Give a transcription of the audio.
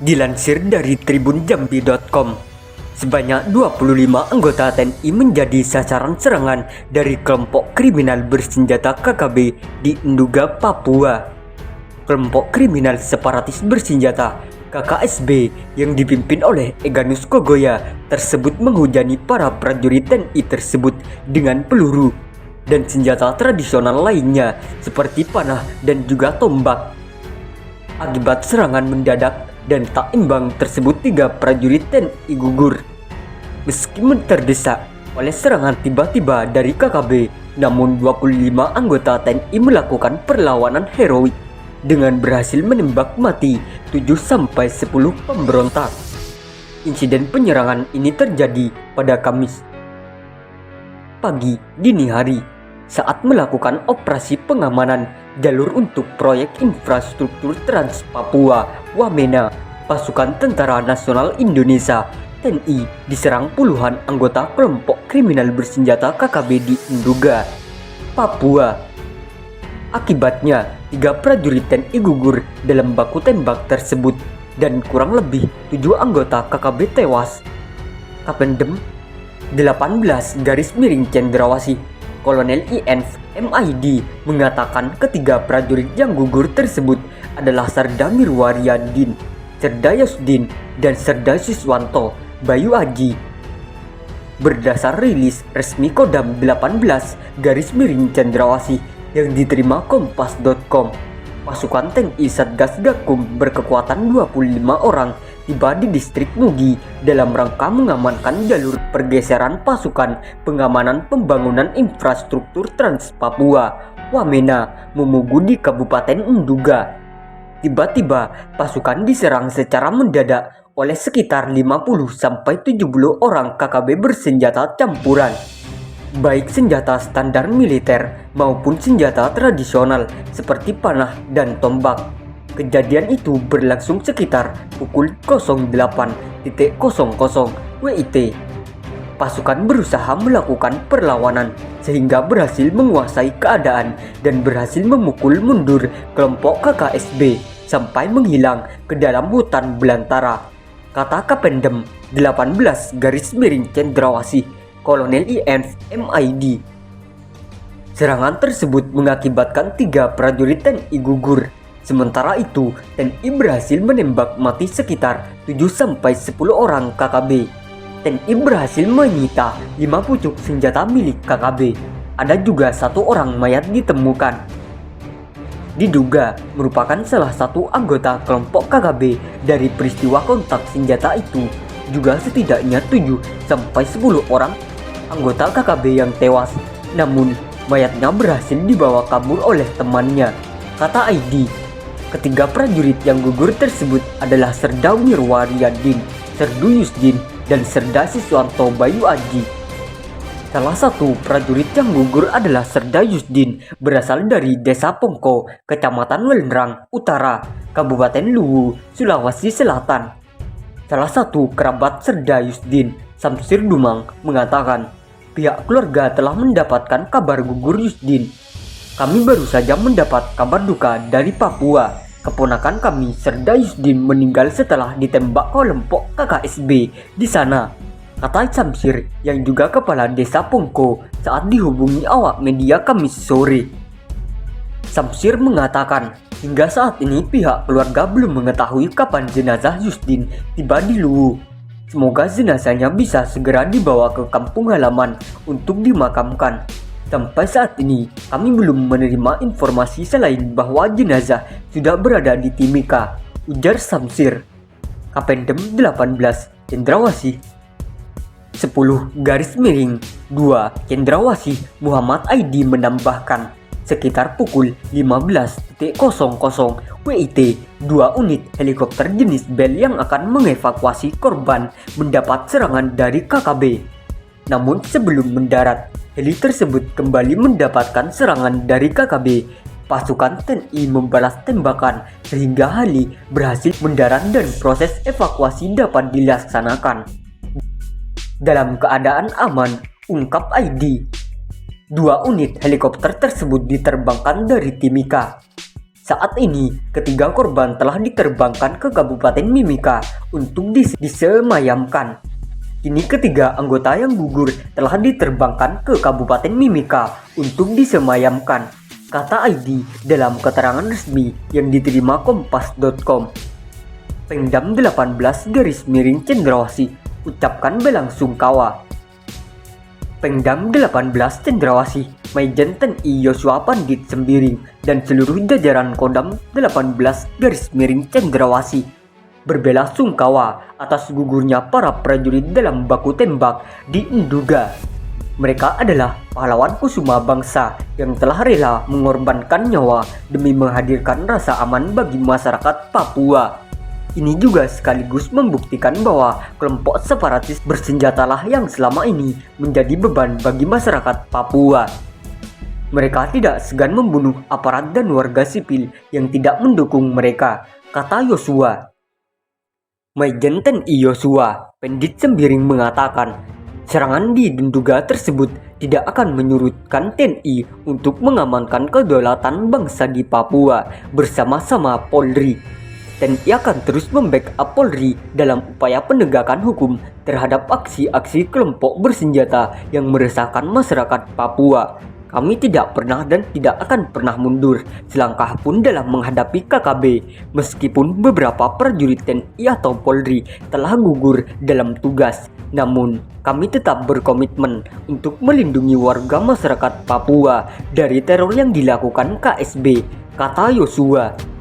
Dilansir dari tribunjambi.com, sebanyak 25 anggota TNI menjadi sasaran serangan dari kelompok kriminal bersenjata KKB di Nduga, Papua. Kelompok kriminal separatis bersenjata KKSB yang dipimpin oleh Egyanus Kogoya tersebut menghujani para prajurit TNI tersebut dengan peluru dan senjata tradisional lainnya seperti panah dan juga tombak. Akibat serangan mendadak dan tak imbang tersebut, 3 prajurit TNI gugur. Meski terdesak oleh serangan tiba-tiba dari KKB, namun 25 anggota TNI melakukan perlawanan heroik dengan berhasil menembak mati 7-10 pemberontak. Insiden penyerangan ini terjadi pada Kamis pagi dini hari saat melakukan operasi pengamanan jalur untuk proyek infrastruktur Trans Papua Wamena. Pasukan Tentara Nasional Indonesia TNI diserang puluhan anggota kelompok kriminal bersenjata KKB di Nduga, Papua. Akibatnya 3 prajurit TNI gugur dalam baku tembak tersebut dan kurang lebih 7 anggota KKB tewas. Kapendem 18 Cendrawasih Kolonel INF MID mengatakan ketiga prajurit yang gugur tersebut adalah Serda Mirwaryadin, Serda Yusdin, dan Serda Siswanto Bayu Aji. Berdasar rilis resmi Kodam 18 Cendrawasih yang diterima Kompas.com, pasukan TNI Satgas Gakum berkekuatan 25 orang tiba di distrik Mugi dalam rangka mengamankan jalur pergeseran pasukan pengamanan pembangunan infrastruktur Trans Papua Wamena Mumugu di Kabupaten Nduga. Tiba-tiba pasukan diserang secara mendadak oleh sekitar 50-70 orang KKB bersenjata campuran, baik senjata standar militer maupun senjata tradisional seperti panah dan tombak. Kejadian itu berlangsung sekitar pukul 08.00 WIT. Pasukan berusaha melakukan perlawanan sehingga berhasil menguasai keadaan dan berhasil memukul mundur kelompok KKSB sampai menghilang ke dalam hutan belantara, kata Kapendem 18 Cendrawasih Kolonel INF MID. Serangan tersebut mengakibatkan 3 prajurit TNI gugur. Sementara itu, TNI berhasil menembak mati sekitar 7-10 orang KKB. TNI berhasil menyita 5 pucuk senjata milik KKB. Ada juga 1 orang mayat ditemukan. Diduga merupakan salah satu anggota kelompok KKB dari peristiwa kontak senjata itu. Juga setidaknya 7-10 orang anggota KKB yang tewas. Namun, mayatnya berhasil dibawa kabur oleh temannya, kata ID. Ketiga prajurit yang gugur tersebut adalah Serda Mirwaryadin, Serdu Yusdin, dan Serda Siswanto Bayu Aji. Salah satu prajurit yang gugur adalah Serda Yusdin, berasal dari Desa Pongko, Kecamatan Welenrang Utara, Kabupaten Luwu, Sulawesi Selatan. Salah satu kerabat Serda Yusdin, Samsir Dumang, mengatakan pihak keluarga telah mendapatkan kabar gugur Yusdin. Kami baru saja mendapat kabar duka dari Papua. Keponakan kami, Serda Yusdin, meninggal setelah ditembak kelompok KKSB di sana, kata Samsir yang juga kepala desa Pongko saat dihubungi awak media Kamis sore. Samsir mengatakan hingga saat ini pihak keluarga belum mengetahui kapan jenazah Yusdin tiba di Luwu. Semoga jenazahnya bisa segera dibawa ke kampung halaman untuk dimakamkan. Sampai saat ini, kami belum menerima informasi selain bahwa jenazah sudah berada di Timika, ujar Samsir. Kapendem 18 Cendrawasih 10-2 Cendrawasih Muhammad Aidi menambahkan, sekitar pukul 15.00 WIT, 2 unit helikopter jenis Bell yang akan mengevakuasi korban mendapat serangan dari KKB. Namun sebelum mendarat, heli tersebut kembali mendapatkan serangan dari KKB. Pasukan TNI membalas tembakan sehingga heli berhasil mendarat dan proses evakuasi dapat dilaksanakan. dalam keadaan aman, ungkap ID. 2 unit helikopter tersebut diterbangkan dari Timika. Saat ini, ketiga korban telah diterbangkan ke Kabupaten Mimika untuk disemayamkan. Kini ketiga anggota yang gugur telah diterbangkan ke Kabupaten Mimika untuk disemayamkan, kata ID dalam keterangan resmi yang diterima kompas.com. Pengdam 18 Cendrawasih ucapkan belangsungkawa. Pengdam 18 Cendrawasih, Maijen TNI Yosua Pandit Sembiring dan seluruh jajaran Kodam 18 Cendrawasih berbelasungkawa atas gugurnya para prajurit dalam baku tembak di Nduga. Mereka adalah pahlawan kusuma bangsa yang telah rela mengorbankan nyawa demi menghadirkan rasa aman bagi masyarakat Papua. Ini juga sekaligus membuktikan bahwa kelompok separatis bersenjatalah yang selama ini menjadi beban bagi masyarakat Papua. Mereka tidak segan membunuh aparat dan warga sipil yang tidak mendukung mereka, kata Yosua. Maijen TNI Yosua Pandit Sembiring mengatakan, serangan di Nduga tersebut tidak akan menyurutkan TNI untuk mengamankan kedaulatan bangsa di Papua bersama-sama Polri. TNI akan terus membackup Polri dalam upaya penegakan hukum terhadap aksi-aksi kelompok bersenjata yang meresahkan masyarakat Papua. Kami tidak pernah dan tidak akan pernah mundur selangkah pun dalam menghadapi KKB, meskipun beberapa prajurit TNI atau Polri telah gugur dalam tugas. Namun, kami tetap berkomitmen untuk melindungi warga masyarakat Papua dari teror yang dilakukan KSB, kata Yosua.